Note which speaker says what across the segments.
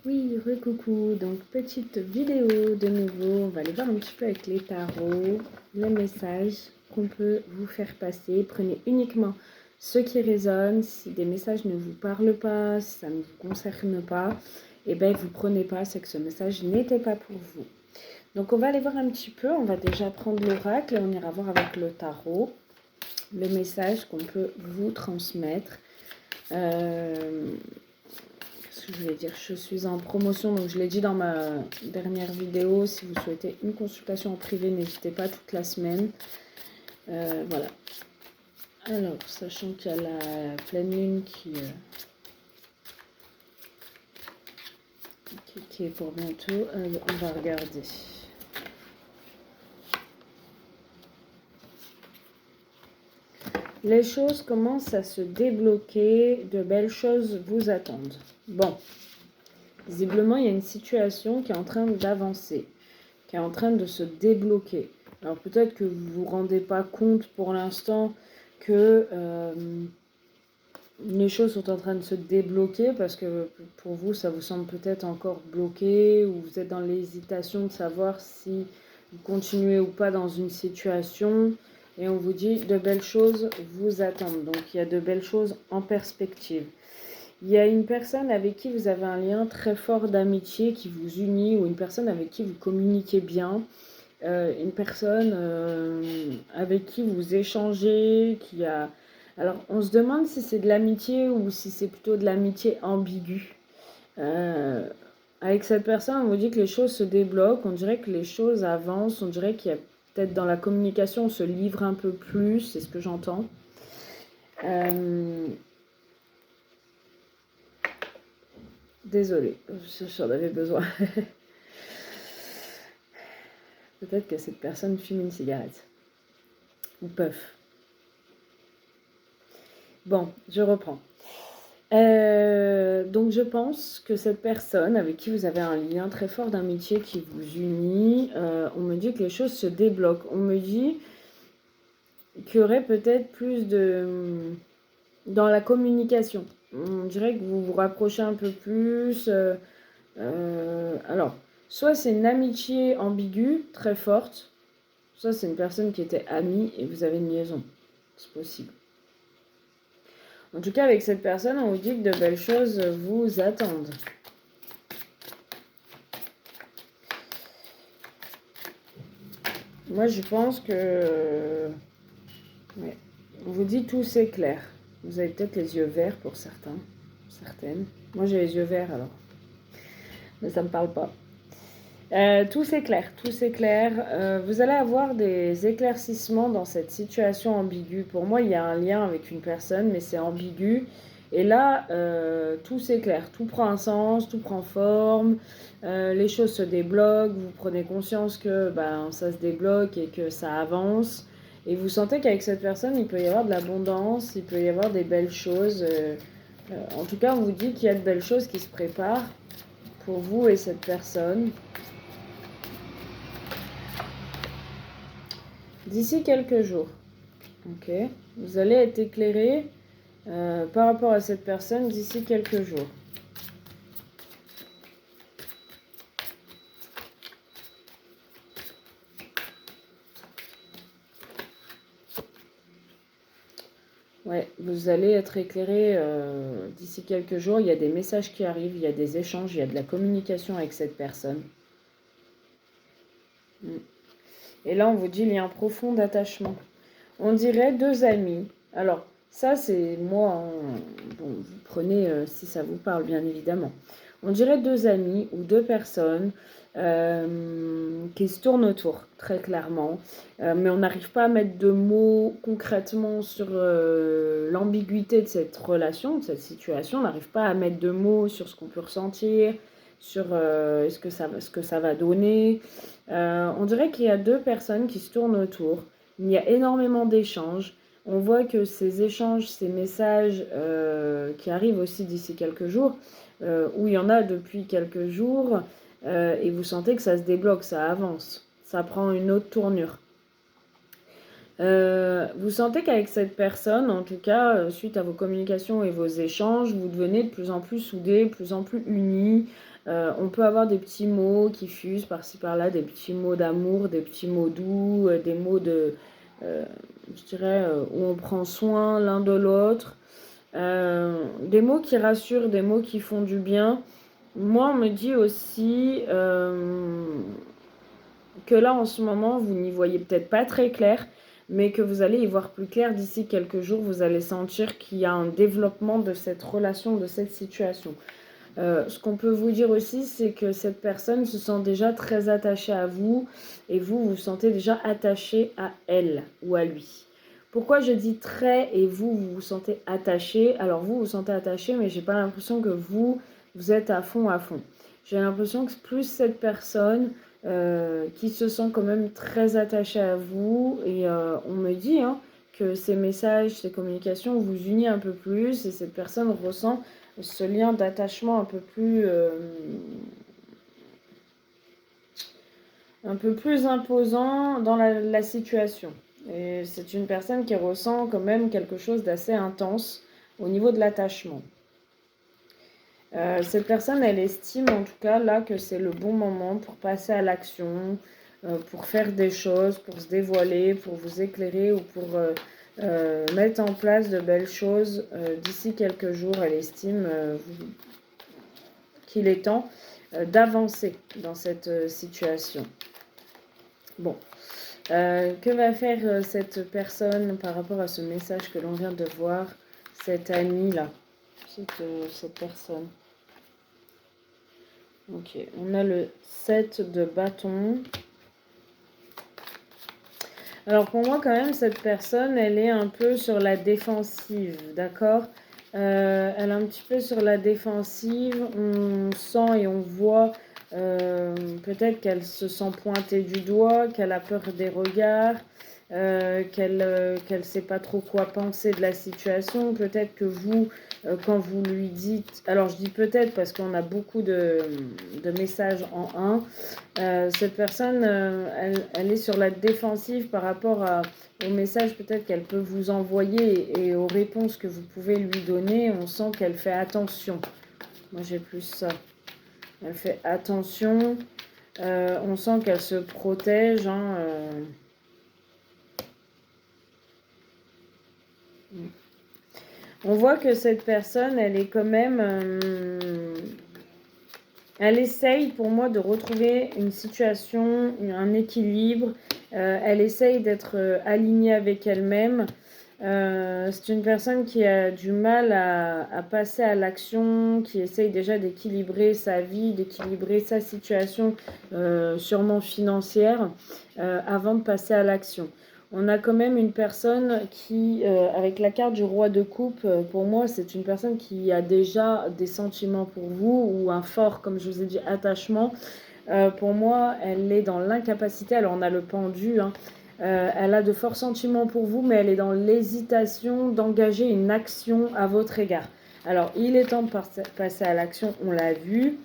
Speaker 1: Oui, recoucou, donc petite vidéo de nouveau, on va aller voir un petit peu avec les tarots, les messages qu'on peut vous faire passer. Prenez uniquement ce qui résonne, si des messages ne vous parlent pas, si ça ne vous concerne pas, et bien vous prenez pas, c'est que ce message n'était pas pour vous. Donc on va aller voir un petit peu, on va déjà prendre l'oracle et on ira voir avec le tarot le message qu'on peut vous transmettre. Je voulais dire, je suis en promotion, donc je l'ai dit dans ma dernière vidéo, si vous souhaitez une consultation en privé, n'hésitez pas toute la semaine. Voilà. Alors, sachant qu'il y a la pleine lune qui est pour bientôt, on va regarder. Les choses commencent à se débloquer, de belles choses vous attendent. Bon, visiblement, il y a une situation qui est en train d'avancer, qui est en train de se débloquer. Alors peut-être que vous ne vous rendez pas compte pour l'instant que les choses sont en train de se débloquer parce que pour vous, ça vous semble peut-être encore bloqué ou vous êtes dans l'hésitation de savoir si vous continuez ou pas dans une situation. Et on vous dit de belles choses vous attendent. Donc il y a de belles choses en perspective. Il y a une personne avec qui vous avez un lien très fort d'amitié qui vous unit ou une personne avec qui vous communiquez bien. Une personne avec qui vous échangez, qui a... Alors, on se demande si c'est de l'amitié ou si c'est plutôt de l'amitié ambiguë. Avec cette personne, on vous dit que les choses se débloquent, on dirait que les choses avancent, on dirait qu'il y a peut-être dans la communication, on se livre un peu plus, c'est ce que j'entends. Désolée, j'en avais besoin. Peut-être que cette personne fume une cigarette. Ou puff. Bon, je reprends. Donc je pense que cette personne avec qui vous avez un lien très fort d'amitié qui vous unit, on me dit que les choses se débloquent. On me dit qu'il y aurait peut-être plus dans la communication. On dirait que vous vous rapprochez un peu plus. Alors, soit c'est une amitié ambiguë, très forte, soit c'est une personne qui était amie et vous avez une liaison. C'est possible. En tout cas, avec cette personne, on vous dit que de belles choses vous attendent. Moi, je pense que... Ouais. On vous dit tout c'est clair. Vous avez peut-être les yeux verts pour certains, certaines. Moi, j'ai les yeux verts alors. Mais ça ne me parle pas. Tout c'est clair, tout c'est clair. Vous allez avoir des éclaircissements dans cette situation ambiguë. Pour moi, il y a un lien avec une personne, mais c'est ambigu. Et là, tout s'éclaire, tout prend un sens, tout prend forme, les choses se débloquent, vous prenez conscience que ça se débloque et que ça avance. Et vous sentez qu'avec cette personne, il peut y avoir de l'abondance, il peut y avoir des belles choses. En tout cas, on vous dit qu'il y a de belles choses qui se préparent pour vous et cette personne. D'ici quelques jours, ok, vous allez être éclairé par rapport à cette personne d'ici quelques jours. Ouais, vous allez être éclairé d'ici quelques jours. Il y a des messages qui arrivent, il y a des échanges, il y a de la communication avec cette personne. Et là, on vous dit il y a un profond attachement. On dirait deux amis. Alors, ça, c'est moi. Bon, vous prenez si ça vous parle, bien évidemment. On dirait deux amis ou deux personnes qui se tournent autour, très clairement. Mais on n'arrive pas à mettre de mots concrètement sur l'ambiguïté de cette relation, de cette situation. On n'arrive pas à mettre de mots sur ce qu'on peut ressentir, sur ce que ça va donner. On dirait qu'il y a deux personnes qui se tournent autour. Il y a énormément d'échanges. On voit que ces échanges, ces messages qui arrivent aussi d'ici quelques jours, où il y en a depuis quelques jours, et vous sentez que ça se débloque, ça avance, ça prend une autre tournure. Vous sentez qu'avec cette personne, en tout cas, suite à vos communications et vos échanges, vous devenez de plus en plus soudés, de plus en plus unis. On peut avoir des petits mots qui fusent par-ci par-là, des petits mots d'amour, des petits mots doux, des mots de, je dirais, où on prend soin l'un de l'autre. Des mots qui rassurent, des mots qui font du bien. Moi, on me dit aussi que là, en ce moment, vous n'y voyez peut-être pas très clair, mais que vous allez y voir plus clair d'ici quelques jours. Vous allez sentir qu'il y a un développement de cette relation, de cette situation. Ce qu'on peut vous dire aussi, c'est que cette personne se sent déjà très attachée à vous et vous vous sentez déjà attaché à elle ou à lui. Pourquoi je dis très et vous, vous vous sentez attaché? Alors vous, vous sentez attaché, mais j'ai pas l'impression que vous êtes à fond à fond. J'ai l'impression que plus cette personne qui se sent quand même très attachée à vous et on me dit que ces messages, ces communications vous unissent un peu plus et cette personne ressent ce lien d'attachement un peu plus imposant dans la situation. Et c'est une personne qui ressent quand même quelque chose d'assez intense au niveau de l'attachement. Cette personne, elle estime en tout cas là que c'est le bon moment pour passer à l'action, pour faire des choses, pour se dévoiler, pour vous éclairer ou pour mettre en place de belles choses. D'ici quelques jours, elle estime qu'il est temps d'avancer dans cette situation. Bon, que va faire cette personne par rapport à ce message que l'on vient de voir, cette amie-là, cette personne? Ok, on a le 7 de bâton. Alors pour moi quand même, cette personne, elle est un peu sur la défensive, d'accord? Elle est un petit peu sur la défensive, on sent et on voit peut-être qu'elle se sent pointée du doigt, qu'elle a peur des regards, qu'elle sait pas trop quoi penser de la situation. Peut-être que vous, quand vous lui dites, alors je dis peut-être parce qu'on a beaucoup de messages en un, cette personne, elle est sur la défensive par rapport aux messages peut-être qu'elle peut vous envoyer et aux réponses que vous pouvez lui donner. On sent qu'elle fait attention. Moi j'ai plus ça. Elle fait attention. On sent qu'elle se protège. On voit que cette personne, elle est quand même... elle essaye pour moi de retrouver une situation, un équilibre. Elle essaye d'être alignée avec elle-même. C'est une personne qui a du mal à passer à l'action, qui essaye déjà d'équilibrer sa vie, d'équilibrer sa situation, sûrement financière, avant de passer à l'action. On a quand même une personne qui, avec la carte du roi de coupe, pour moi, c'est une personne qui a déjà des sentiments pour vous ou un fort, comme je vous ai dit, attachement. Pour moi, elle est dans l'incapacité. Alors, on a le pendu. Elle a de forts sentiments pour vous, mais elle est dans l'hésitation d'engager une action à votre égard. Alors, il est temps de passer à l'action, on l'a vu.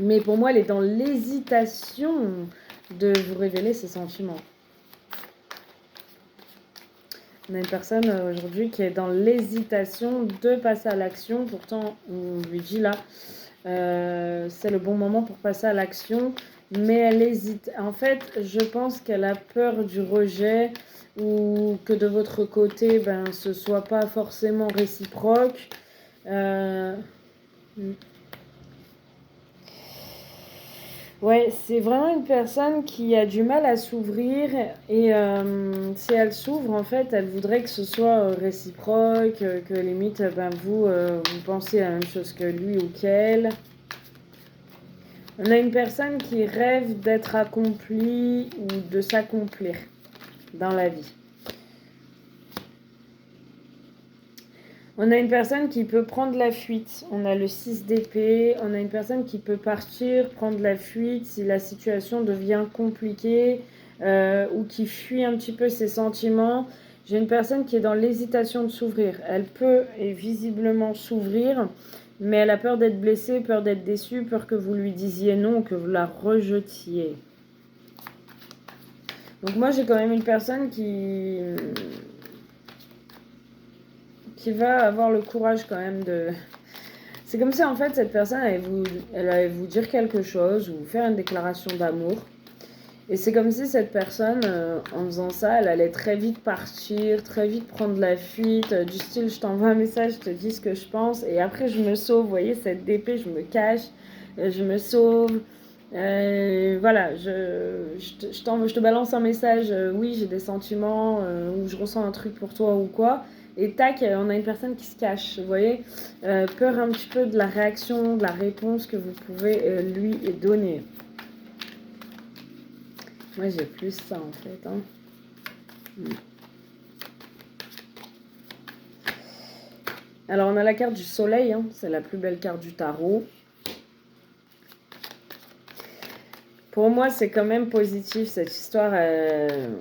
Speaker 1: Mais pour moi, elle est dans l'hésitation de vous révéler ses sentiments. On a une personne aujourd'hui qui est dans l'hésitation de passer à l'action. Pourtant, on lui dit là, c'est le bon moment pour passer à l'action. Mais elle hésite. En fait, je pense qu'elle a peur du rejet ou que de votre côté, ce soit pas forcément réciproque. Ouais, c'est vraiment une personne qui a du mal à s'ouvrir et si elle s'ouvre, en fait, elle voudrait que ce soit réciproque, que limite, vous pensez à la même chose que lui ou qu'elle. On a une personne qui rêve d'être accomplie ou de s'accomplir dans la vie. On a une personne qui peut prendre la fuite. On a le 6 d'épée. On a une personne qui peut partir, prendre la fuite si la situation devient compliquée ou qui fuit un petit peu ses sentiments. J'ai une personne qui est dans l'hésitation de s'ouvrir. Elle peut et visiblement s'ouvrir, mais elle a peur d'être blessée, peur d'être déçue, peur que vous lui disiez non, que vous la rejetiez. Donc moi, j'ai quand même une personne qui va avoir le courage quand même de... C'est comme si en fait cette personne elle allait vous dire quelque chose ou vous faire une déclaration d'amour. Et c'est comme si cette personne, en faisant ça, elle allait très vite partir, très vite prendre la fuite, du style je t'envoie un message, je te dis ce que je pense, et après je me sauve, vous voyez, cette DP, je me cache, je me sauve. Voilà, je te balance un message, oui j'ai des sentiments, ou je ressens un truc pour toi ou quoi, et tac, on a une personne qui se cache, vous voyez, peur un petit peu de la réaction, de la réponse que vous pouvez lui donner. Moi j'ai plus ça en fait. Hein. Alors on a la carte du soleil, hein. C'est la plus belle carte du tarot. Pour moi, c'est quand même positif. Cette histoire, elle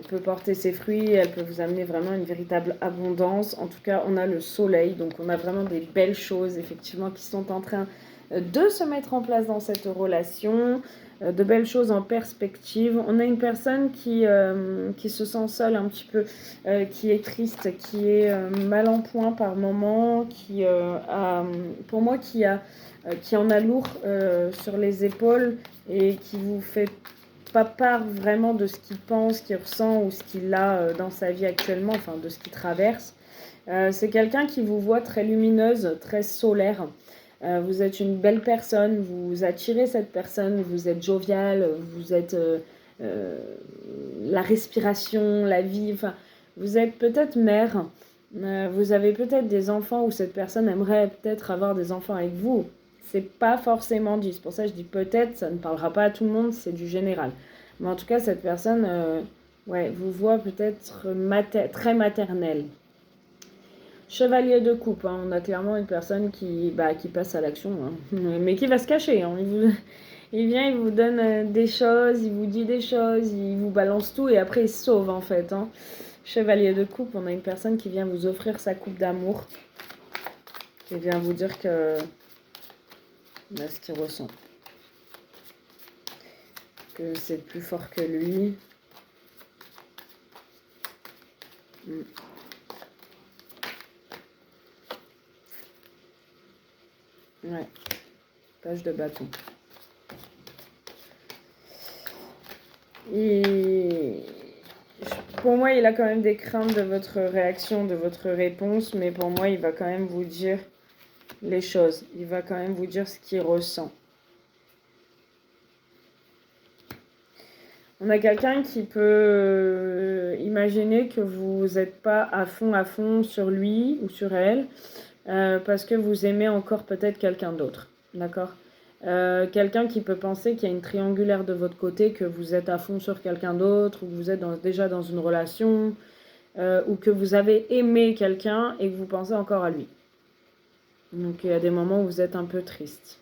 Speaker 1: peut porter ses fruits, elle peut vous amener vraiment une véritable abondance. En tout cas, on a le soleil, donc on a vraiment des belles choses, effectivement, qui sont en train de se mettre en place dans cette relation, de belles choses en perspective. On a une personne qui se sent seule un petit peu, qui est triste, qui est mal en point par moment, qui pour moi, qui en a lourd sur les épaules et qui vous fait pas part vraiment de ce qu'il pense, ce qu'il ressent ou ce qu'il a dans sa vie actuellement, enfin de ce qu'il traverse. C'est quelqu'un qui vous voit très lumineuse, très solaire. Vous êtes une belle personne, vous attirez cette personne, vous êtes jovial, vous êtes la respiration, la vie, enfin vous êtes peut-être mère, vous avez peut-être des enfants ou cette personne aimerait peut-être avoir des enfants avec vous. C'est pas forcément dit, c'est pour ça que je dis peut-être, ça ne parlera pas à tout le monde, c'est du général. Mais en tout cas, cette personne, vous voit peut-être très maternelle. Chevalier de coupe, hein, on a clairement une personne qui passe à l'action, hein, mais qui va se cacher. Hein, il vient, il vous donne des choses, il vous dit des choses, il vous balance tout et après il se sauve en fait. Hein. Chevalier de coupe, on a une personne qui vient vous offrir sa coupe d'amour, qui vient vous dire que ce qu'il ressent. Que c'est plus fort que lui. Ouais, page de bâton. Et pour moi, il a quand même des craintes de votre réaction, de votre réponse, mais pour moi, il va quand même vous dire les choses. Il va quand même vous dire ce qu'il ressent. On a quelqu'un qui peut imaginer que vous n'êtes pas à fond sur lui ou sur elle, parce que vous aimez encore peut-être quelqu'un d'autre. D'accord ? Quelqu'un qui peut penser qu'il y a une triangulaire de votre côté, que vous êtes à fond sur quelqu'un d'autre, ou que vous êtes déjà dans une relation, ou que vous avez aimé quelqu'un et que vous pensez encore à lui. Donc il y a des moments où vous êtes un peu triste.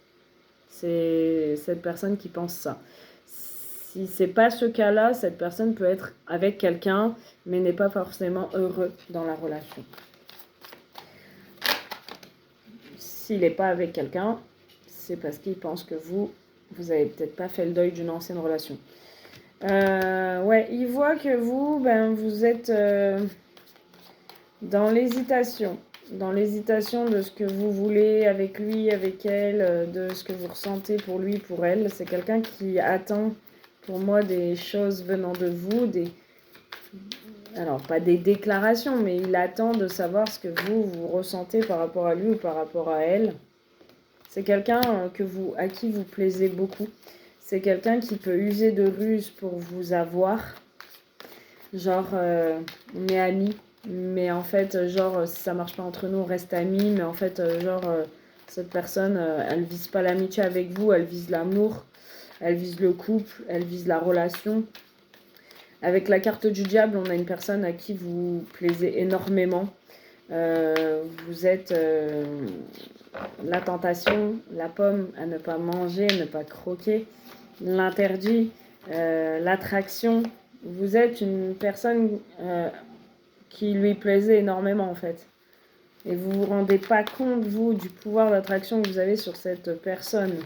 Speaker 1: C'est cette personne qui pense ça. Si c'est pas ce cas-là, cette personne peut être avec quelqu'un, mais n'est pas forcément heureux dans la relation. S'il n'est pas avec quelqu'un, c'est parce qu'il pense que vous avez peut-être pas fait le deuil d'une ancienne relation. Il voit que vous êtes dans l'hésitation de ce que vous voulez avec lui, avec elle, de ce que vous ressentez pour lui, pour elle. C'est quelqu'un qui attend, pour moi, des choses venant de vous, alors pas des déclarations, mais il attend de savoir ce que vous ressentez par rapport à lui ou par rapport à elle. C'est quelqu'un à qui vous plaisez beaucoup. C'est quelqu'un qui peut user de ruse pour vous avoir. Genre, on est amis, mais en fait, genre, si ça marche pas entre nous, on reste amis, mais en fait, cette personne, elle vise pas l'amitié avec vous, elle vise l'amour, elle vise le couple, elle vise la relation. Avec la carte du diable, on a une personne à qui vous plaisez énormément. Vous êtes la tentation, la pomme à ne pas manger, ne pas croquer, l'interdit, l'attraction. Vous êtes une personne qui lui plaisait énormément en fait. Et vous vous rendez pas compte, vous, du pouvoir d'attraction que vous avez sur cette personne.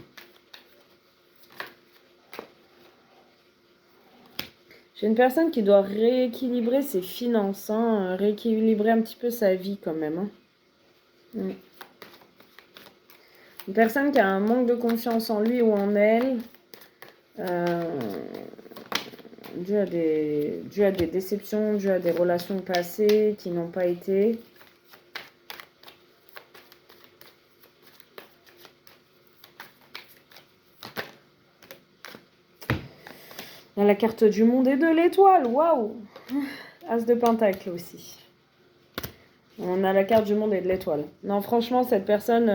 Speaker 1: J'ai une personne qui doit rééquilibrer ses finances, hein, rééquilibrer un petit peu sa vie quand même. Hein. Une personne qui a un manque de confiance en lui ou en elle, dû à des déceptions, dû à des relations passées qui n'ont pas été. On a la carte du monde et de l'étoile, waouh! As de pentacle aussi. On a la carte du monde et de l'étoile. Non, franchement, cette personne,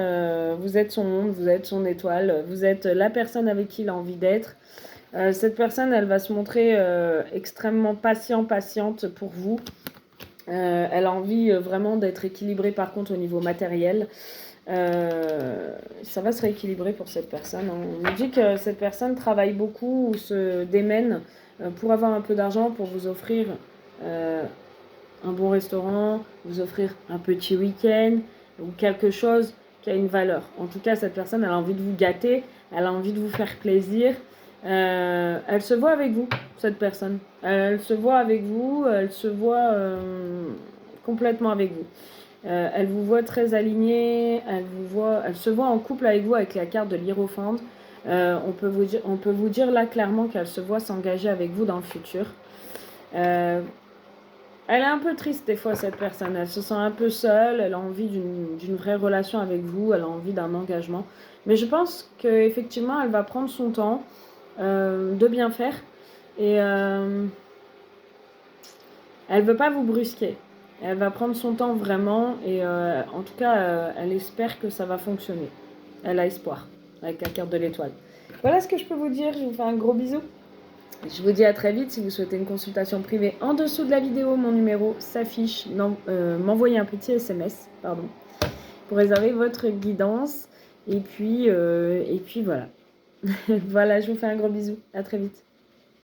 Speaker 1: vous êtes son monde, vous êtes son étoile, vous êtes la personne avec qui il a envie d'être. Cette personne, elle va se montrer extrêmement patiente pour vous. Elle a envie vraiment d'être équilibrée par contre au niveau matériel. Ça va se rééquilibrer pour cette personne. Hein. On nous dit que cette personne travaille beaucoup ou se démène pour avoir un peu d'argent, pour vous offrir un bon restaurant, vous offrir un petit week-end ou quelque chose qui a une valeur. En tout cas, cette personne, elle a envie de vous gâter, elle a envie de vous faire plaisir. Elle se voit avec vous, cette personne. Elle se voit avec vous, elle se voit complètement avec vous. Elle vous voit très aligné, elle se voit en couple avec vous avec la carte de l'Hiérophante. On peut vous dire là clairement qu'elle se voit s'engager avec vous dans le futur. Elle est un peu triste des fois, cette personne. Elle se sent un peu seule, elle a envie d'une vraie relation avec vous, elle a envie d'un engagement. Mais je pense qu'effectivement, elle va prendre son temps de bien faire. Et elle ne veut pas vous brusquer. Elle va prendre son temps vraiment. Et en tout cas, elle espère que ça va fonctionner. Elle a espoir avec la carte de l'étoile. Voilà ce que je peux vous dire. Je vous fais un gros bisou. Je vous dis à très vite. Si vous souhaitez une consultation privée, en dessous de la vidéo, mon numéro s'affiche. M'envoyer un petit SMS, pour réserver votre guidance. Et puis voilà. Voilà, je vous fais un gros bisou. À très vite.